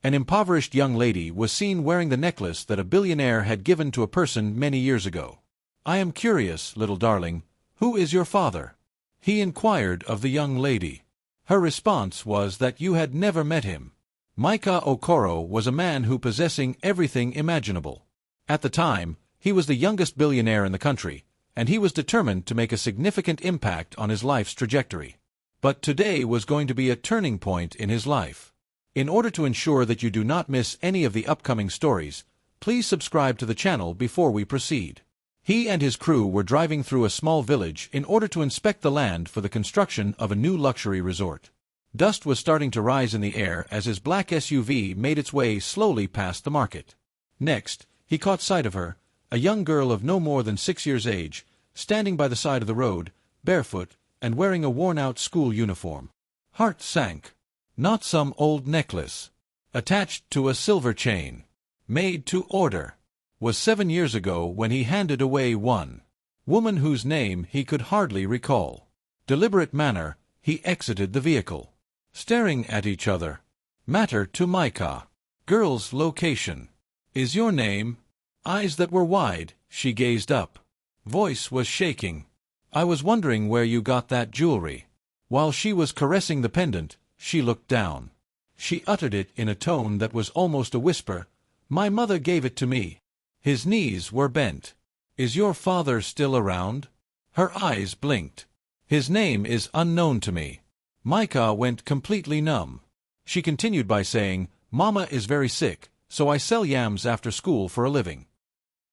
An impoverished young lady was seen wearing the necklace that a billionaire had given to a person many years ago. "I am curious, little darling, who is your father?" he inquired of the young lady. Her response was that you had never met him. Maika Okoro was a man who possessing everything imaginable. At the time, he was the youngest billionaire in the country, and he was determined to make a significant impact on his life's trajectory. But today was going to be a turning point in his life. In order to ensure that you do not miss any of the upcoming stories, please subscribe to the channel before we proceed. He and his crew were driving through a small village in order to inspect the land for the construction of a new luxury resort. Dust was starting to rise in the air as his black SUV made its way slowly past the market. Next, he caught sight of her, a young girl of no more than 6 years' age, standing by the side of the road, barefoot, and wearing a worn-out school uniform. Heart sank. Not some old necklace, attached to a silver chain, made to order. Was 7 years ago when he handed away one woman whose name he could hardly recall. Deliberate manner, he exited the vehicle. Staring at each other. Matter to Maika. Girl's location. "Is your name?" Eyes that were wide, she gazed up. Voice was shaking. "I was wondering where you got that jewelry." While she was caressing the pendant, she looked down. She uttered it in a tone that was almost a whisper. "My mother gave it to me." His knees were bent. "Is your father still around?" Her eyes blinked. "His name is unknown to me." Maika went completely numb. She continued by saying, "Mama is very sick, so I sell yams after school for a living."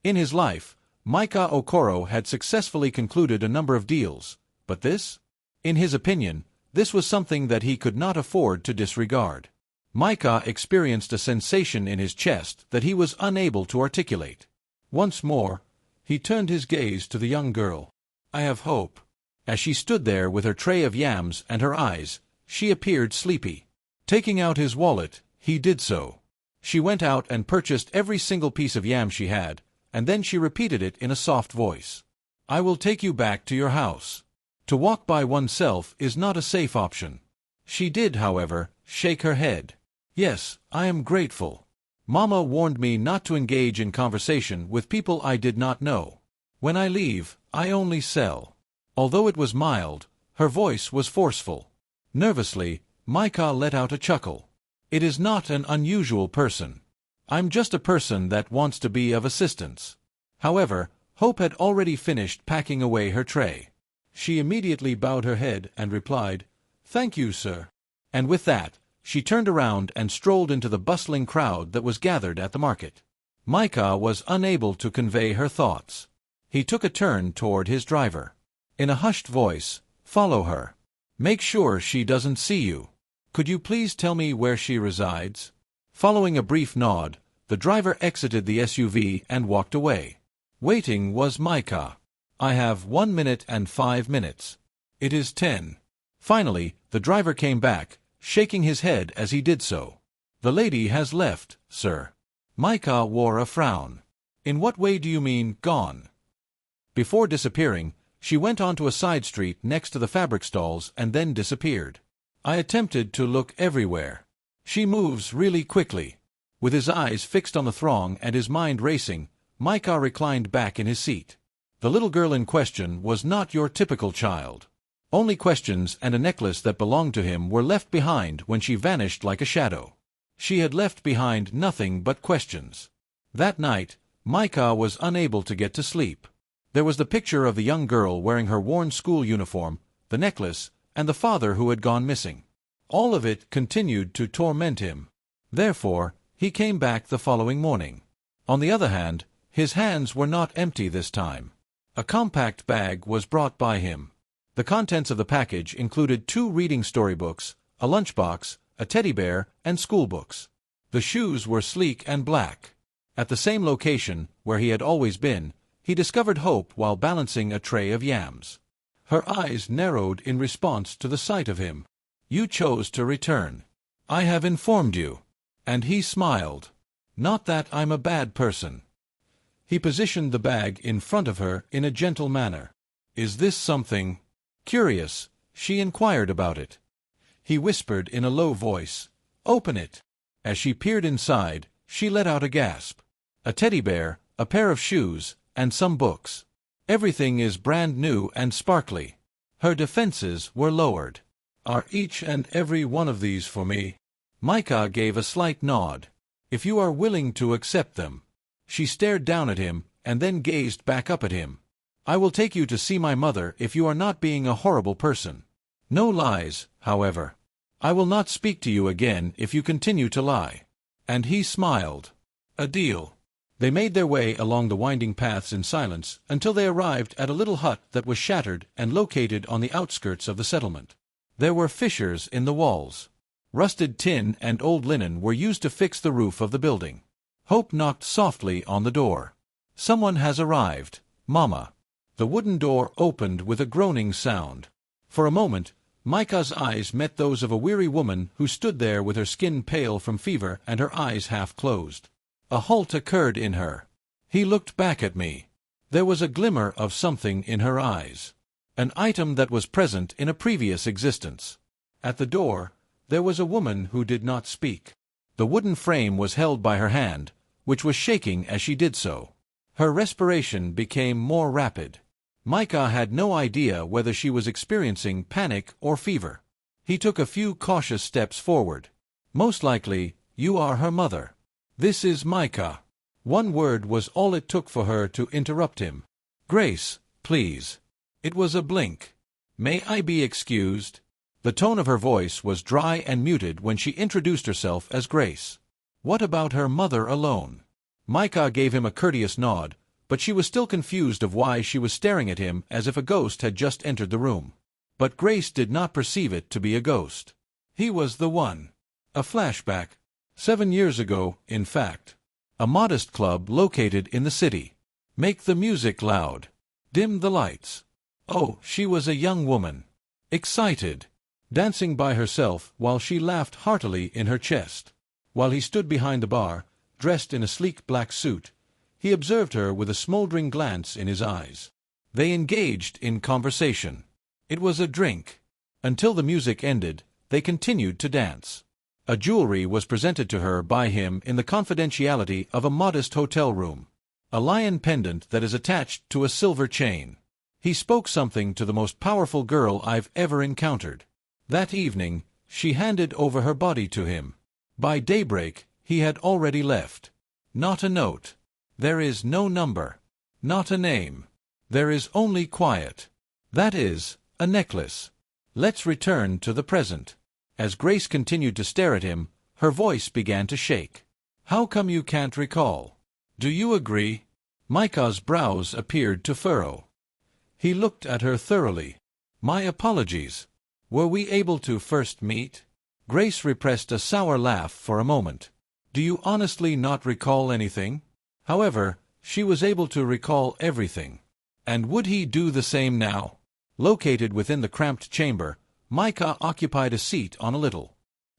In his life, Maika Okoro had successfully concluded a number of deals, but this? In his opinion, this was something that he could not afford to disregard. Maika experienced a sensation in his chest that he was unable to articulate. Once more, he turned his gaze to the young girl. "I have hope." As she stood there with her tray of yams and her eyes, she appeared sleepy. Taking out his wallet, he did so. She went out and purchased every single piece of yam she had, and then she repeated it in a soft voice. "I will take you back to your house." To walk by oneself is not a safe option. She did, however, shake her head. "Yes, I am grateful. Mama warned me not to engage in conversation with people I did not know. When I leave, I only sell." Although it was mild, her voice was forceful. Nervously, Maika let out a chuckle. "It is not an unusual person. I'm just a person that wants to be of assistance." However, Hope had already finished packing away her tray. She immediately bowed her head and replied, "Thank you, sir." And with that, she turned around and strolled into the bustling crowd that was gathered at the market. Maika was unable to convey her thoughts. He took a turn toward his driver. In a hushed voice, "Follow her. Make sure she doesn't see you. Could you please tell me where she resides?" Following a brief nod, the driver exited the SUV and walked away. Waiting was Maika. "I have 1 minute and 5 minutes. It is 10. Finally, the driver came back, shaking his head as he did so. "The lady has left, sir." Maika wore a frown. "In what way do you mean, gone?" Before disappearing, she went onto a side street next to the fabric stalls and then disappeared. "I attempted to look everywhere. She moves really quickly." With his eyes fixed on the throng and his mind racing, Maika reclined back in his seat. The little girl in question was not your typical child. Only questions and a necklace that belonged to him were left behind when she vanished like a shadow. She had left behind nothing but questions. That night, Maika was unable to get to sleep. There was the picture of the young girl wearing her worn school uniform, the necklace, and the father who had gone missing. All of it continued to torment him. Therefore, he came back the following morning. On the other hand, his hands were not empty this time. A compact bag was brought by him. The contents of the package included 2 reading storybooks, a lunchbox, a teddy bear, and school books. The shoes were sleek and black. At the same location, where he had always been, he discovered Hope while balancing a tray of yams. Her eyes narrowed in response to the sight of him. "You chose to return. I have informed you." And he smiled. "Not that I'm a bad person." He positioned the bag in front of her in a gentle manner. "Is this something?" Curious, she inquired about it. He whispered in a low voice, "Open it." As she peered inside, she let out a gasp. A teddy bear, a pair of shoes, and some books. Everything is brand new and sparkly. Her defenses were lowered. Are each and every one of these for me? Maika gave a slight nod. If you are willing to accept them. She stared down at him, and then gazed back up at him. I will take you to see my mother if you are not being a horrible person. No lies, however. I will not speak to you again if you continue to lie. And he smiled. A deal. They made their way along the winding paths in silence until they arrived at a little hut that was shattered and located on the outskirts of the settlement. There were fissures in the walls. Rusted tin and old linen were used to fix the roof of the building. Hope knocked softly on the door. Someone has arrived, Mama. The wooden door opened with a groaning sound. For a moment, Maika's eyes met those of a weary woman who stood there with her skin pale from fever and her eyes half closed. A halt occurred in her. He looked back at me. There was a glimmer of something in her eyes. An item that was present in a previous existence. At the door, there was a woman who did not speak. The wooden frame was held by her hand, which was shaking as she did so. Her respiration became more rapid. Maika had no idea whether she was experiencing panic or fever. He took a few cautious steps forward. Most likely, you are her mother. This is Maika. One word was all it took for her to interrupt him. Grace, please. It was a blink. May I be excused? The tone of her voice was dry and muted when she introduced herself as Grace. What about her mother alone? Maika gave him a courteous nod, but she was still confused of why she was staring at him as if a ghost had just entered the room. But Grace did not perceive it to be a ghost. He was the one. A flashback. 7 years ago, in fact. A modest club located in the city. Make the music loud. Dim the lights. Oh, she was a young woman. Excited. Dancing by herself while she laughed heartily in her chest. While he stood behind the bar, dressed in a sleek black suit, he observed her with a smoldering glance in his eyes. They engaged in conversation. It was a drink. Until the music ended, they continued to dance. A jewelry was presented to her by him in the confidentiality of a modest hotel room. A lion pendant that is attached to a silver chain. He spoke something to the most powerful girl I've ever encountered. That evening, she handed over her body to him. By daybreak, he had already left. Not a note. There is no number. Not a name. There is only quiet. That is, a necklace. Let's return to the present. As Grace continued to stare at him, her voice began to shake. How come you can't recall? Do you agree? Maika's brows appeared to furrow. He looked at her thoroughly. My apologies. Were we able to first meet? Grace repressed a sour laugh for a moment. Do you honestly not recall anything? However, she was able to recall everything. And would he do the same now? Located within the cramped chamber, Maika occupied a seat on a little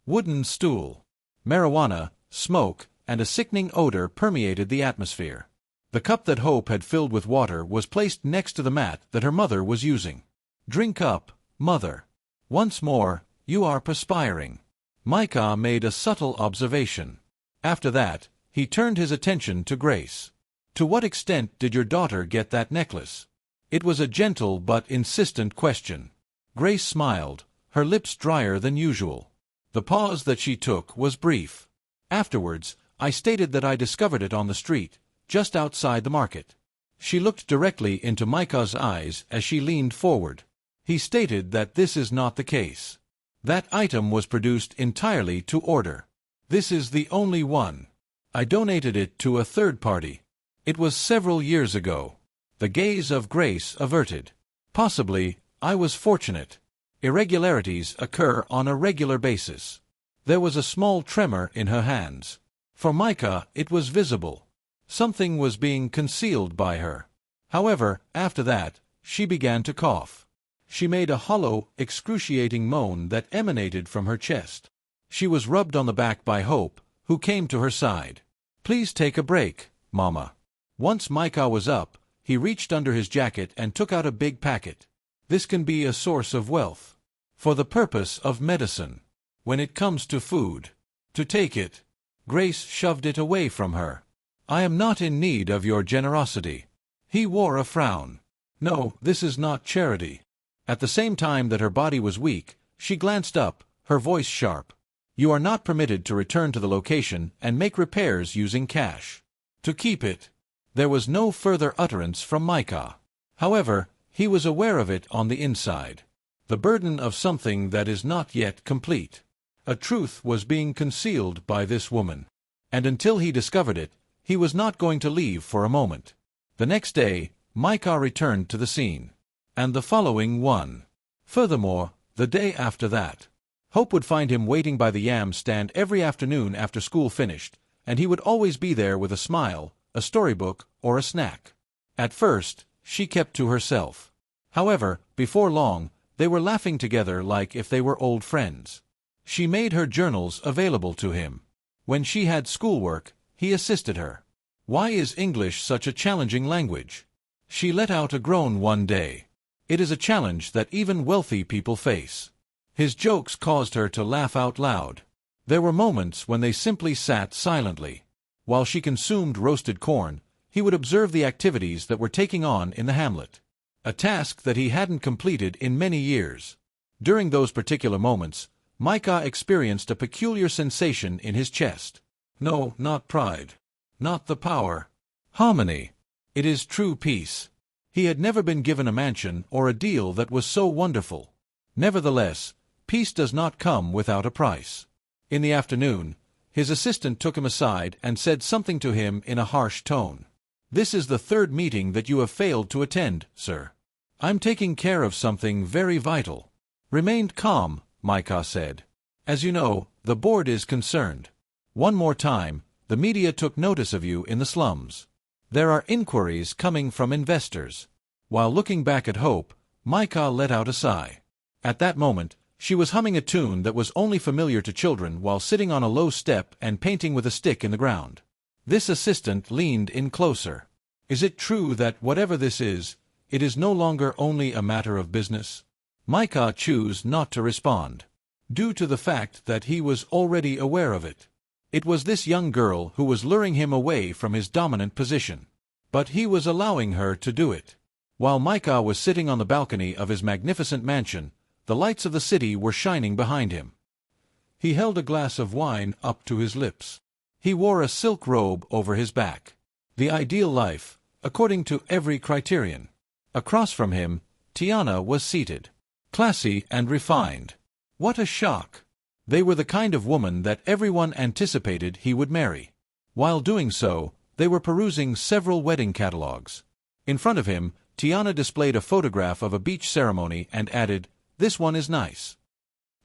wooden stool. Marijuana, smoke, and a sickening odor permeated the atmosphere. The cup that Hope had filled with water was placed next to the mat that her mother was using. Drink up, mother. Once more, you are perspiring. Maika made a subtle observation. After that, he turned his attention to Grace. To what extent did your daughter get that necklace? It was a gentle but insistent question. Grace smiled, her lips drier than usual. The pause that she took was brief. Afterwards, I stated that I discovered it on the street, just outside the market. She looked directly into Maika's eyes as she leaned forward. He stated that this is not the case. That item was produced entirely to order. This is the only one. I donated it to a third party. It was several years ago. The gaze of Grace averted. Possibly, I was fortunate. Irregularities occur on a regular basis. There was a small tremor in her hands. For Maika, it was visible. Something was being concealed by her. However, after that, she began to cough. She made a hollow, excruciating moan that emanated from her chest. She was rubbed on the back by Hope, who came to her side. Please take a break, Mama. Once Maika was up, he reached under his jacket and took out a big packet. This can be a source of wealth. For the purpose of medicine. When it comes to food. To take it. Grace shoved it away from her. "I am not in need of your generosity." He wore a frown. "No, this is not charity." At the same time that her body was weak, she glanced up, her voice sharp. "You are not permitted to return to the location and make repairs using cash. To keep it." There was no further utterance from Maika. However, he was aware of it on the inside. The burden of something that is not yet complete. A truth was being concealed by this woman. And until he discovered it, he was not going to leave for a moment. The next day, Maika returned to the scene. And the following one. Furthermore, the day after that. Hope would find him waiting by the Yams stand every afternoon after school finished, and he would always be there with a smile, a storybook, or a snack. At first, she kept to herself. However, before long, they were laughing together like if they were old friends. She made her journals available to him. When she had schoolwork, he assisted her. Why is English such a challenging language? She let out a groan one day. It is a challenge that even wealthy people face. His jokes caused her to laugh out loud. There were moments when they simply sat silently. While she consumed roasted corn, he would observe the activities that were taking on in the hamlet. A task that he hadn't completed in many years. During those particular moments, Maika experienced a peculiar sensation in his chest. No, not pride. Not the power. Harmony. It is true peace. He had never been given a mansion or a deal that was so wonderful. Nevertheless, peace does not come without a price. In the afternoon, his assistant took him aside and said something to him in a harsh tone. "This is the third meeting that you have failed to attend, sir. I'm taking care of something very vital." "Remain calm," Maika said. "As you know, the board is concerned. One more time, the media took notice of you in the slums. There are inquiries coming from investors." While looking back at Hope, Maika let out a sigh. At that moment, she was humming a tune that was only familiar to children while sitting on a low step and painting with a stick in the ground. This assistant leaned in closer. "Is it true that whatever this is, it is no longer only a matter of business?" Maika chose not to respond, due to the fact that he was already aware of it. It was this young girl who was luring him away from his dominant position. But he was allowing her to do it. While Maika was sitting on the balcony of his magnificent mansion, the lights of the city were shining behind him. He held a glass of wine up to his lips. He wore a silk robe over his back. The ideal life, according to every criterion. Across from him, Tiana was seated. Classy and refined. What a shock! They were the kind of woman that everyone anticipated he would marry. While doing so, they were perusing several wedding catalogs. In front of him, Tiana displayed a photograph of a beach ceremony and added, "This one is nice."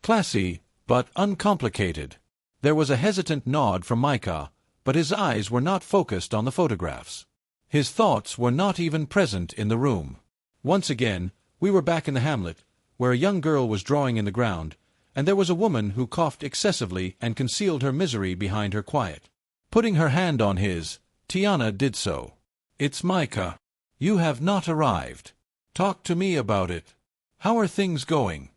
Classy, but uncomplicated. There was a hesitant nod from Maika, but his eyes were not focused on the photographs. His thoughts were not even present in the room. Once again, we were back in the hamlet, where a young girl was drawing in the ground, and there was a woman who coughed excessively and concealed her misery behind her quiet. Putting her hand on his, Tiana did so. "It's Maika. You have not arrived. Talk to me about it. How are things going?"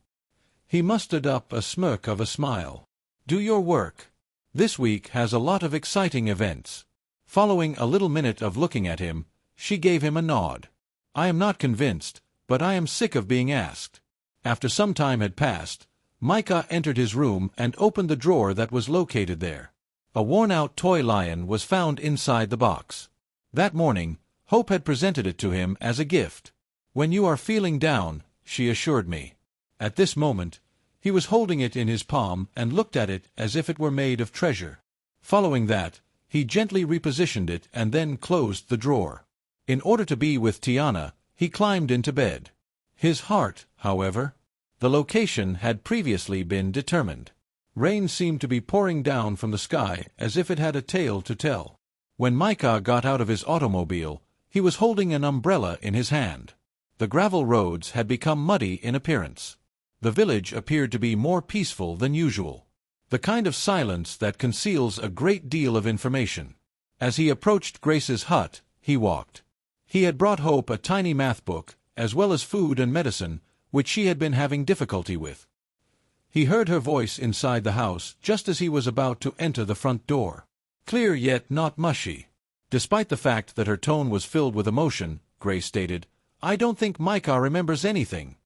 He mustered up a smirk of a smile. "Do your work. This week has a lot of exciting events." Following a little minute of looking at him, she gave him a nod. "I am not convinced, but I am sick of being asked." After some time had passed, Maika entered his room and opened the drawer that was located there. A worn-out toy lion was found inside the box. That morning, Hope had presented it to him as a gift. "When you are feeling down," she assured me. At this moment, he was holding it in his palm and looked at it as if it were made of treasure. Following that, he gently repositioned it and then closed the drawer. In order to be with Tiana, he climbed into bed. His heart, however, the location had previously been determined. Rain seemed to be pouring down from the sky as if it had a tale to tell. When Maika got out of his automobile, he was holding an umbrella in his hand. The gravel roads had become muddy in appearance. The village appeared to be more peaceful than usual. The kind of silence that conceals a great deal of information. As he approached Grace's hut, he walked. He had brought Hope a tiny math book, as well as food and medicine, which she had been having difficulty with. He heard her voice inside the house just as he was about to enter the front door. Clear yet not mushy. Despite the fact that her tone was filled with emotion, Grace stated, "I don't think Maika remembers anything."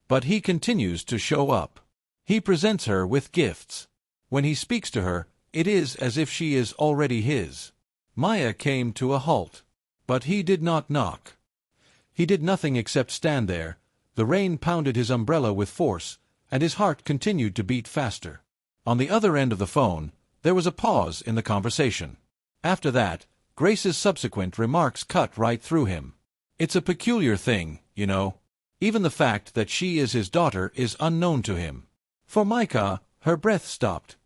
But he continues to show up. He presents her with gifts. When he speaks to her, it is as if she is already his. Maya came to a halt. But he did not knock. He did nothing except stand there. The rain pounded his umbrella with force, and his heart continued to beat faster. On the other end of the phone, there was a pause in the conversation. After that, Grace's subsequent remarks cut right through him. "It's a peculiar thing, you know. Even the fact that she is his daughter is unknown to him." For Maika, her breath stopped.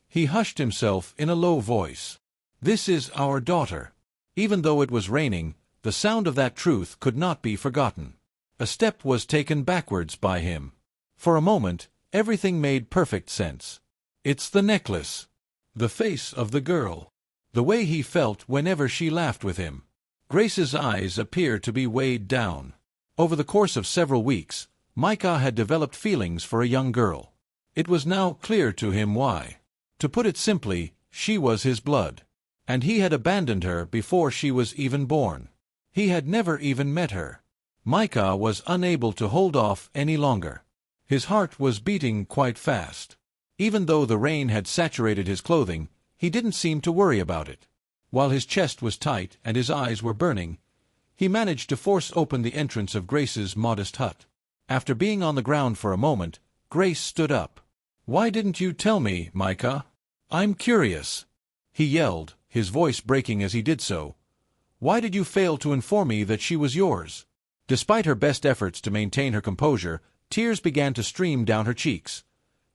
He hushed himself in a low voice. "This is our daughter." Even though it was raining, the sound of that truth could not be forgotten. A step was taken backwards by him. For a moment, everything made perfect sense. It's the necklace. The face of the girl. The way he felt whenever she laughed with him. Grace's eyes appeared to be weighed down. Over the course of several weeks, Maika had developed feelings for a young girl. It was now clear to him why. To put it simply, she was his blood. And he had abandoned her before she was even born. He had never even met her. Maika was unable to hold off any longer. His heart was beating quite fast. Even though the rain had saturated his clothing, he didn't seem to worry about it. While his chest was tight and his eyes were burning, he managed to force open the entrance of Grace's modest hut. After being on the ground for a moment, Grace stood up. "Why didn't you tell me, Maika? I'm curious," he yelled, his voice breaking as he did so. "Why did you fail to inform me that she was yours?" Despite her best efforts to maintain her composure, tears began to stream down her cheeks.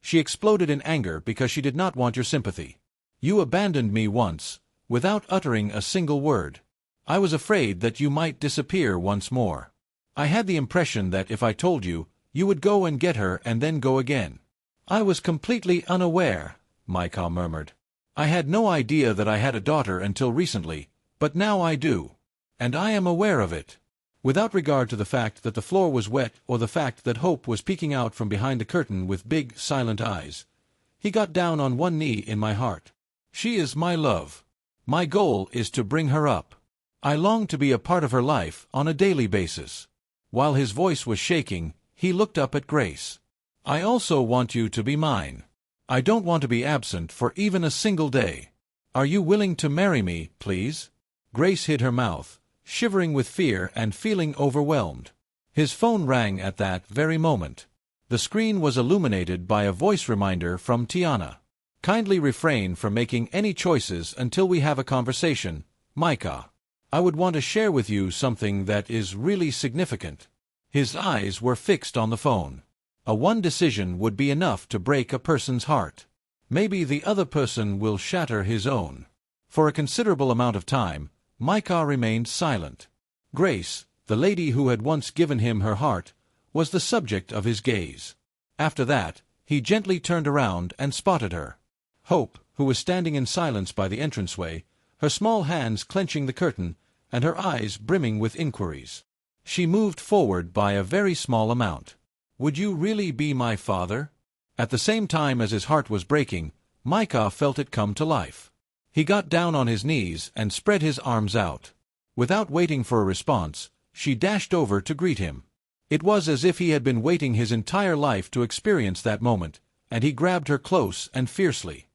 She exploded in anger because she did not want your sympathy. "You abandoned me once, without uttering a single word. I was afraid that you might disappear once more. I had the impression that if I told you, you would go and get her and then go again." "I was completely unaware," Maika murmured. "I had no idea that I had a daughter until recently, but now I do. And I am aware of it." Without regard to the fact that the floor was wet or the fact that Hope was peeking out from behind the curtain with big, silent eyes, he got down on one knee in my heart. "She is my love. My goal is to bring her up. I long to be a part of her life on a daily basis." While his voice was shaking, he looked up at Grace. "I also want you to be mine. I don't want to be absent for even a single day. Are you willing to marry me, please?" Grace hid her mouth, shivering with fear and feeling overwhelmed. His phone rang at that very moment. The screen was illuminated by a voice reminder from Tiana. "Kindly refrain from making any choices until we have a conversation, Maika. I would want to share with you something that is really significant." His eyes were fixed on the phone. A one decision would be enough to break a person's heart. Maybe the other person will shatter his own. For a considerable amount of time, Maika remained silent. Grace, the lady who had once given him her heart, was the subject of his gaze. After that, he gently turned around and spotted her. Hope, who was standing in silence by the entranceway, her small hands clenching the curtain, and her eyes brimming with inquiries. She moved forward by a very small amount. "Would you really be my father?" At the same time as his heart was breaking, Maika felt it come to life. He got down on his knees and spread his arms out. Without waiting for a response, she dashed over to greet him. It was as if he had been waiting his entire life to experience that moment, and he grabbed her close and fiercely.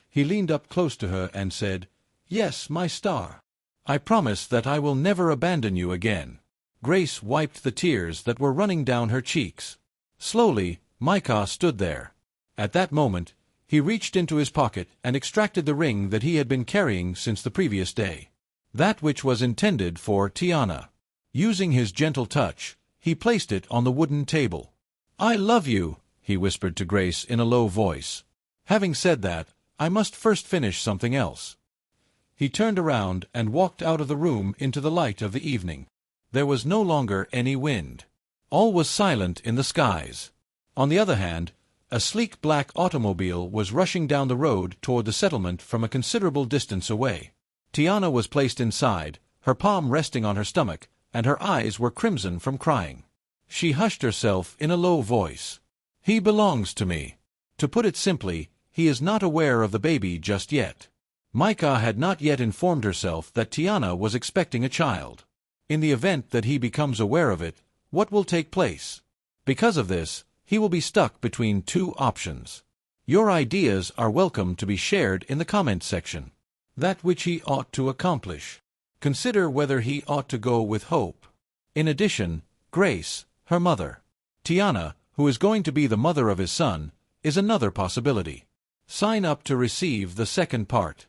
He leaned up close to her and said, "Yes, my star. I promise that I will never abandon you again." Grace wiped the tears that were running down her cheeks. Slowly, Maika stood there. At that moment, he reached into his pocket and extracted the ring that he had been carrying since the previous day. That which was intended for Tiana. Using his gentle touch, he placed it on the wooden table. "I love you," he whispered to Grace in a low voice. "Having said that, I must first finish something else." He turned around and walked out of the room into the light of the evening. There was no longer any wind. All was silent in the skies. On the other hand, a sleek black automobile was rushing down the road toward the settlement from a considerable distance away. Tiana was placed inside, her palm resting on her stomach, and her eyes were crimson from crying. She hushed herself in a low voice. "He belongs to me. To put it simply, he is not aware of the baby just yet." Maika had not yet informed herself that Tiana was expecting a child. In the event that he becomes aware of it, what will take place? Because of this, he will be stuck between two options. Your ideas are welcome to be shared in the comment section. That which he ought to accomplish. Consider whether he ought to go with Hope. In addition, Grace, her mother. Tiana, who is going to be the mother of his son, is another possibility. Sign up to receive the second part.